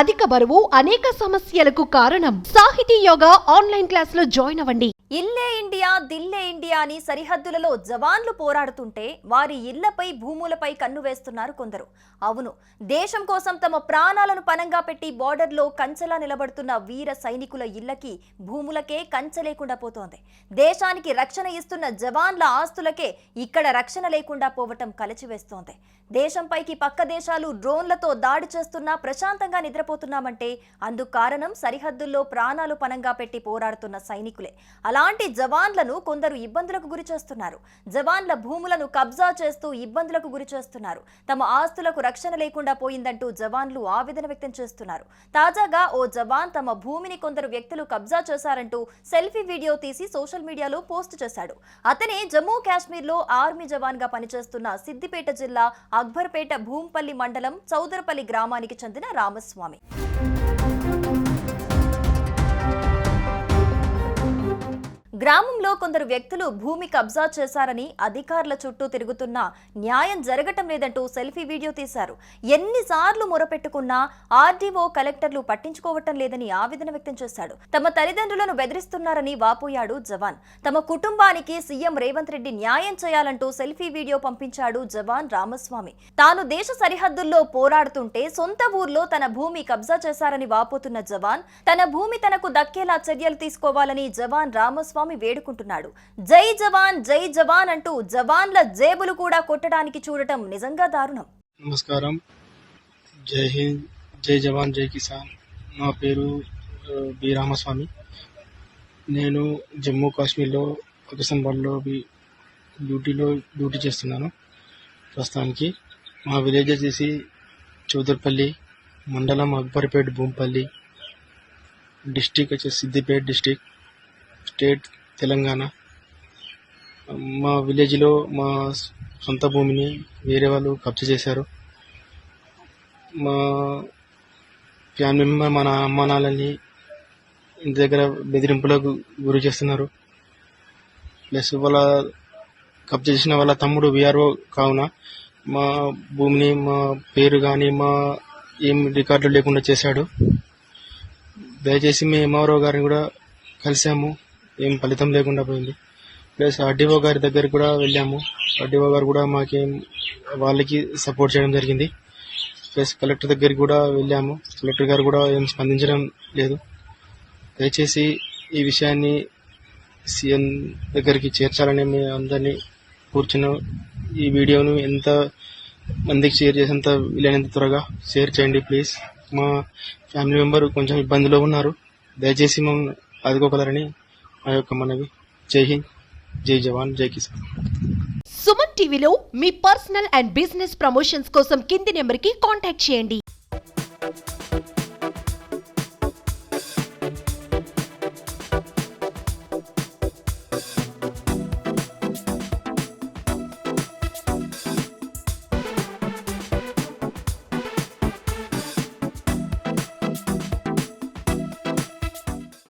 అధిక బరువు అనేక సమస్యలకు కారణం. సాహితీ యోగా ఆన్లైన్ క్లాసులో జాయిన్ అవ్వండి. ఇల్లే ఇండియా దిల్లే ఇండియా అని సరిహద్దులలో జవాన్లు పోరాడుతుంటే వారి ఇళ్లపై భూములపై కన్ను వేస్తున్నారు కొందరు. అవును, దేశం కోసం తమ ప్రాణాలను పణంగా పెట్టి బోర్డర్లో కంచెలా నిలబడుతున్న వీర సైనికుల ఇళ్లకి భూములకే కంచె లేకుండా పోతోంది. దేశానికి రక్షణ ఇస్తున్న జవాన్ల ఆస్తులకే ఇక్కడ రక్షణ లేకుండా పోవటం కలచివేస్తోంది. దేశంపైకి పక్క దేశాలు డ్రోన్లతో దాడి చేస్తున్నా ప్రశాంతంగా నిద్రపోతున్నామంటే అందుకు కారణం సరిహద్దుల్లో ప్రాణాలు పణంగా పెట్టి పోరాడుతున్న సైనికులే. అలాంటి జవాన్లను కొందరు ఇబ్బందులకు గురి చేస్తున్నారు. జవాన్ల భూములను కబ్జా చేస్తూ ఇబ్బందులకు గురి చేస్తున్నారు. తమ ఆస్తులకు రక్షణ లేకుండా పోయిందంటూ జవాన్లు ఆవేదన వ్యక్తం చేస్తున్నారు. తాజాగా ఓ జవాన్ తమ భూమిని కొందరు వ్యక్తులు కబ్జా చేశారంటూ సెల్ఫీ వీడియో తీసి సోషల్ మీడియాలో పోస్ట్ చేశాడు. అతనే జమ్మూ కాశ్మీర్లో ఆర్మీ జవాన్ గా పనిచేస్తున్న సిద్దిపేట జిల్లా అక్బర్పేట భూంపల్లి మండలం చౌదరపల్లి గ్రామానికి చెందిన రామస్వామి. గ్రామంలో కొందరు వ్యక్తులు భూమి కబ్జా చేశారని అధికారుల చుట్టూ తిరుగుతున్నా న్యాయం జరగటం లేదంటూ సెల్ఫీ వీడియో తీశారు. ఎన్నిసార్లు మొరపెట్టుకున్నా ఆర్డీఓ కలెక్టర్లు పట్టించుకోవటం లేదని ఆవేదన వ్యక్తం చేశాడు. తమ తల్లిదండ్రులను బెదిరిస్తున్నారని వాపోయాడు జవాన్. తమ కుటుంబానికి సీఎం రేవంత్ రెడ్డి న్యాయం చేయాలంటూ సెల్ఫీ వీడియో పంపించాడు జవాన్ రామస్వామి. తాను దేశ సరిహద్దుల్లో పోరాడుతుంటే సొంత ఊర్లో తన భూమి కబ్జా చేశారని వాపోతున్న జవాన్ తన భూమి తనకు దక్కేలా చర్యలు తీసుకోవాలని జవాన్ రామస్వామి వేడుకుంటున్నాడు. జై జవాన్ అంటూ జవాన్ల జేబులు కూడా కొట్టడానికి చూడటం నిజంగా దారుణం. నమస్కారం. జై హింద్, జై జవాన్, జై కిసాన్. నా పేరు బి రామస్వామి. నేను జమ్మూ కాశ్మీర్లో పాకిస్తాన్లో డ్యూటీ చేస్తున్నాను. ప్రస్తుతానికి మా విలేజ్ వచ్చేసి చౌదర్పల్లి, మండలం అక్బర్పేట్ భూంపల్లి, డిస్టిక్ వచ్చేసి సిద్దిపేట డిస్టిక్, స్టేట్ తెలంగాణ. మా విలేజ్లో మా సొంత భూమిని వేరే వాళ్ళు కబ్జా చేశారు. మా ఫ్యామిలీ మెంబర్ మన అమ్మ నాన్నని ఇంటి దగ్గర బెదిరింపులకు గురి చేస్తున్నారు. ప్లస్ వాళ్ళ కబ్జా చేసిన వాళ్ళ తమ్ముడు విఆర్ఓ కావున మా భూమిని మా పేరు కానీ మా ఏం రికార్డులు లేకుండా చేశాడు. దయచేసి మేము ఎంఆర్ఓ గారిని కూడా కలిసాము, ఏం ఫలితం లేకుండా పోయింది. ప్లస్ ఆర్డీఓ గారి దగ్గరికి కూడా వెళ్ళాము. ఆర్డీఓ గారు కూడా మాకేం వాళ్ళకి సపోర్ట్ చేయడం జరిగింది. ప్లస్ కలెక్టర్ దగ్గరికి కూడా వెళ్ళాము. కలెక్టర్ గారు కూడా ఏం స్పందించడం లేదు. దయచేసి ఈ విషయాన్ని సీఎం దగ్గరికి చేర్చాలని మేము అందరినీ కూర్చున్న ఈ వీడియోను ఎంత మందికి షేర్ చేసేంత వీలైనంత త్వరగా షేర్ చేయండి ప్లీజ్. మా ఫ్యామిలీ మెంబర్ కొంచెం ఇబ్బందిలో ఉన్నారు. దయచేసి మేము ఆదుకోగలరని ఆ యొక్క మనవి. జై హింద్, జై జవాన్, జై కిసాన్. సుమన్ టీవీలో మీ పర్సనల్ అండ్ బిజినెస్ ప్రమోషన్స్ కోసం కింది నెంబర్కి కాంటాక్ట్ చేయండి.